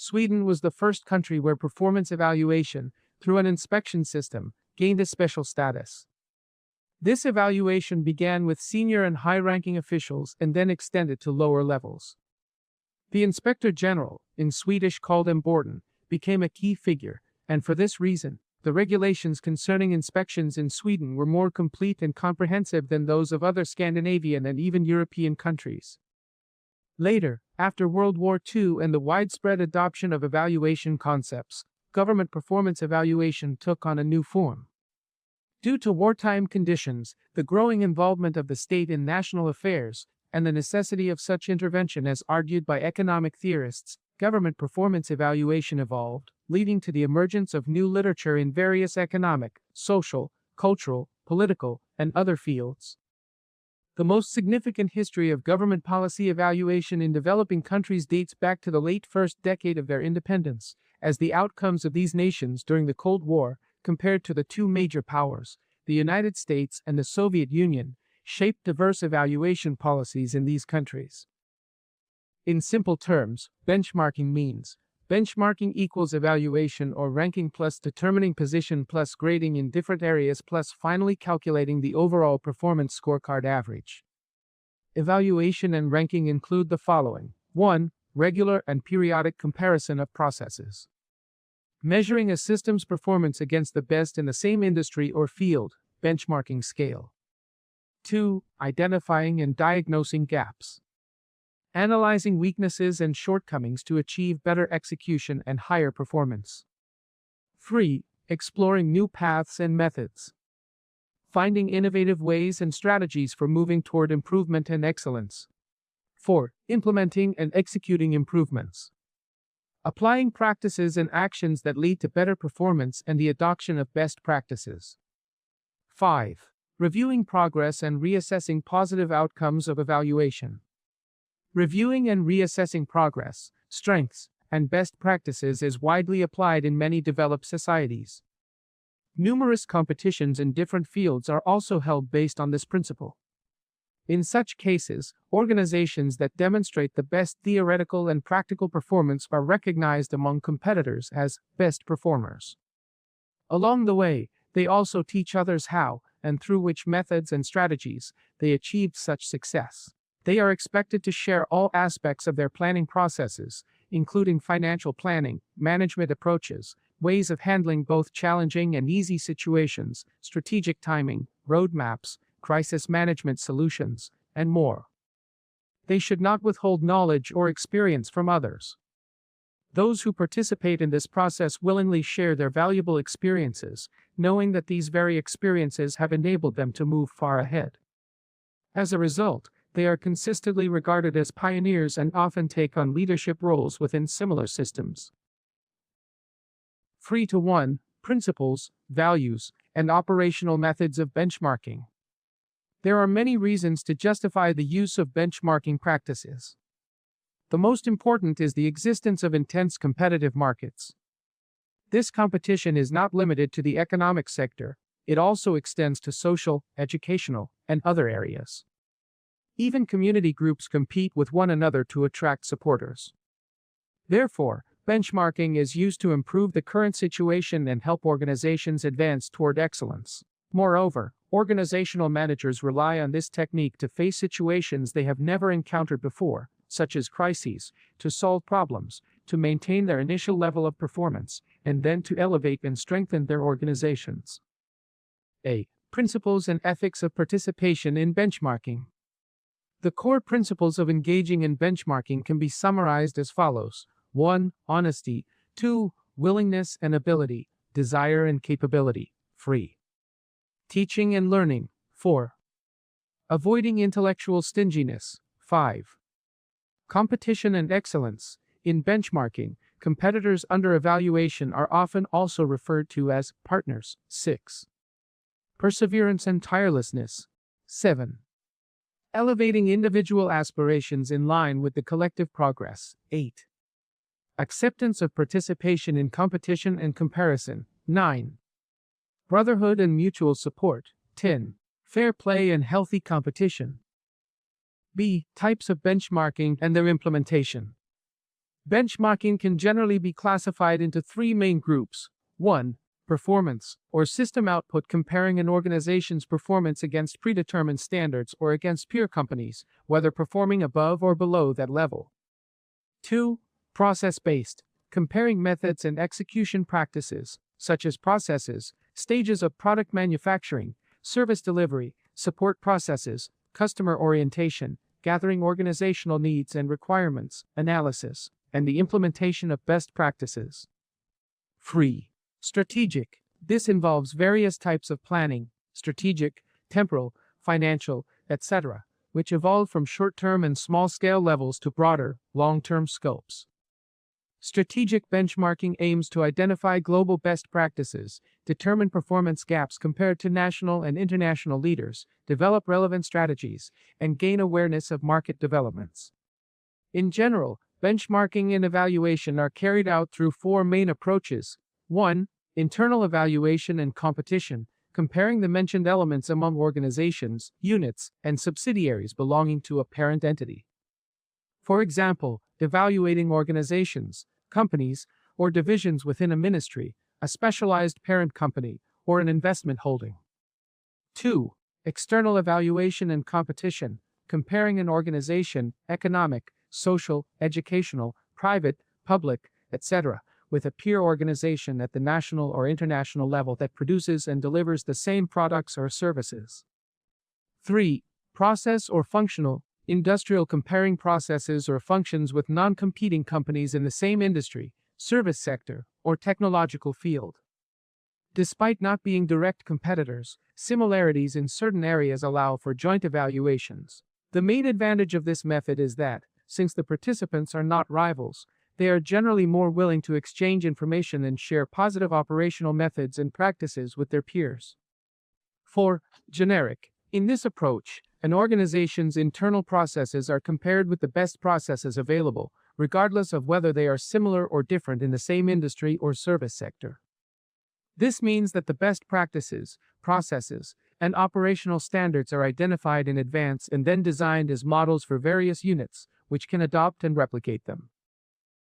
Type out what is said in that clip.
Sweden was the first country where performance evaluation, through an inspection system, gained a special status. This evaluation began with senior and high-ranking officials and then extended to lower levels. The Inspector General, in Swedish called Emborden, became a key figure, and for this reason, the regulations concerning inspections in Sweden were more complete and comprehensive than those of other Scandinavian and even European countries. Later, after World War II and the widespread adoption of evaluation concepts, government performance evaluation took on a new form. Due to wartime conditions, the growing involvement of the state in national affairs, and the necessity of such intervention as argued by economic theorists, government performance evaluation evolved, leading to the emergence of new literature in various economic, social, cultural, political, and other fields. The most significant history of government policy evaluation in developing countries dates back to the late first decade of their independence, as the outcomes of these nations during the Cold War, compared to the two major powers, the United States and the Soviet Union, shaped diverse evaluation policies in these countries. In simple terms, benchmarking means benchmarking equals evaluation or ranking plus determining position plus grading in different areas plus finally calculating the overall performance scorecard average. Evaluation and ranking include the following. 1. Regular and periodic comparison of processes. Measuring a system's performance against the best in the same industry or field, benchmarking scale. 2. Identifying and diagnosing gaps. Analyzing weaknesses and shortcomings to achieve better execution and higher performance. 3. Exploring new paths and methods. Finding innovative ways and strategies for moving toward improvement and excellence. 4. Implementing and executing improvements. Applying practices and actions that lead to better performance and the adoption of best practices. 5. Reviewing progress and reassessing positive outcomes of evaluation. Reviewing and reassessing progress, strengths, and best practices is widely applied in many developed societies. Numerous competitions in different fields are also held based on this principle. In such cases, organizations that demonstrate the best theoretical and practical performance are recognized among competitors as best performers. Along the way, they also teach others how, and through which methods and strategies, they achieved such success. They are expected to share all aspects of their planning processes, including financial planning, management approaches, ways of handling both challenging and easy situations, strategic timing, roadmaps, crisis management solutions, and more. They should not withhold knowledge or experience from others. Those who participate in this process willingly share their valuable experiences, knowing that these very experiences have enabled them to move far ahead. As a result, they are consistently regarded as pioneers and often take on leadership roles within similar systems. 3-1 Principles, Values, and Operational Methods of Benchmarking. There are many reasons to justify the use of benchmarking practices. The most important is the existence of intense competitive markets. This competition is not limited to the economic sector, it also extends to social, educational, and other areas. Even community groups compete with one another to attract supporters. Therefore, benchmarking is used to improve the current situation and help organizations advance toward excellence. Moreover, organizational managers rely on this technique to face situations they have never encountered before, such as crises, to solve problems, to maintain their initial level of performance, and then to elevate and strengthen their organizations. A. Principles and ethics of participation in benchmarking. The core principles of engaging in benchmarking can be summarized as follows. 1. Honesty. 2. Willingness and ability, desire and capability. 3. Teaching and learning. 4. Avoiding intellectual stinginess. 5. Competition and excellence. In benchmarking, competitors under evaluation are often also referred to as partners. 6. Perseverance and tirelessness. 7. Elevating individual aspirations in line with the collective progress. 8. Acceptance of participation in competition and comparison. 9. Brotherhood and mutual support. 10. Fair play and healthy competition. B. Types of benchmarking and their implementation. Benchmarking can generally be classified into three main groups. 1. Performance, or system output, comparing an organization's performance against predetermined standards or against peer companies, whether performing above or below that level. 2. Process-based, comparing methods and execution practices, such as processes, stages of product manufacturing, service delivery, support processes, customer orientation, gathering organizational needs and requirements, analysis, and the implementation of best practices. 3. Strategic. This involves various types of planning, strategic, temporal, financial, etc., which evolve from short-term and small-scale levels to broader, long-term scopes. Strategic benchmarking aims to identify global best practices, determine performance gaps compared to national and international leaders, develop relevant strategies, and gain awareness of market developments. In general, benchmarking and evaluation are carried out through four main approaches. 1. Internal evaluation and competition, comparing the mentioned elements among organizations, units, and subsidiaries belonging to a parent entity. For example, evaluating organizations, companies, or divisions within a ministry, a specialized parent company, or an investment holding. 2. External evaluation and competition, comparing an organization, economic, social, educational, private, public, etc., with a peer organization at the national or international level that produces and delivers the same products or services. 3. Process or functional, industrial, comparing processes or functions with non-competing companies in the same industry, service sector, or technological field. Despite not being direct competitors, similarities in certain areas allow for joint evaluations. The main advantage of this method is that, since the participants are not rivals, they are generally more willing to exchange information and share positive operational methods and practices with their peers. 4. Generic. In this approach, an organization's internal processes are compared with the best processes available, regardless of whether they are similar or different in the same industry or service sector. This means that the best practices, processes, and operational standards are identified in advance and then designed as models for various units, which can adopt and replicate them.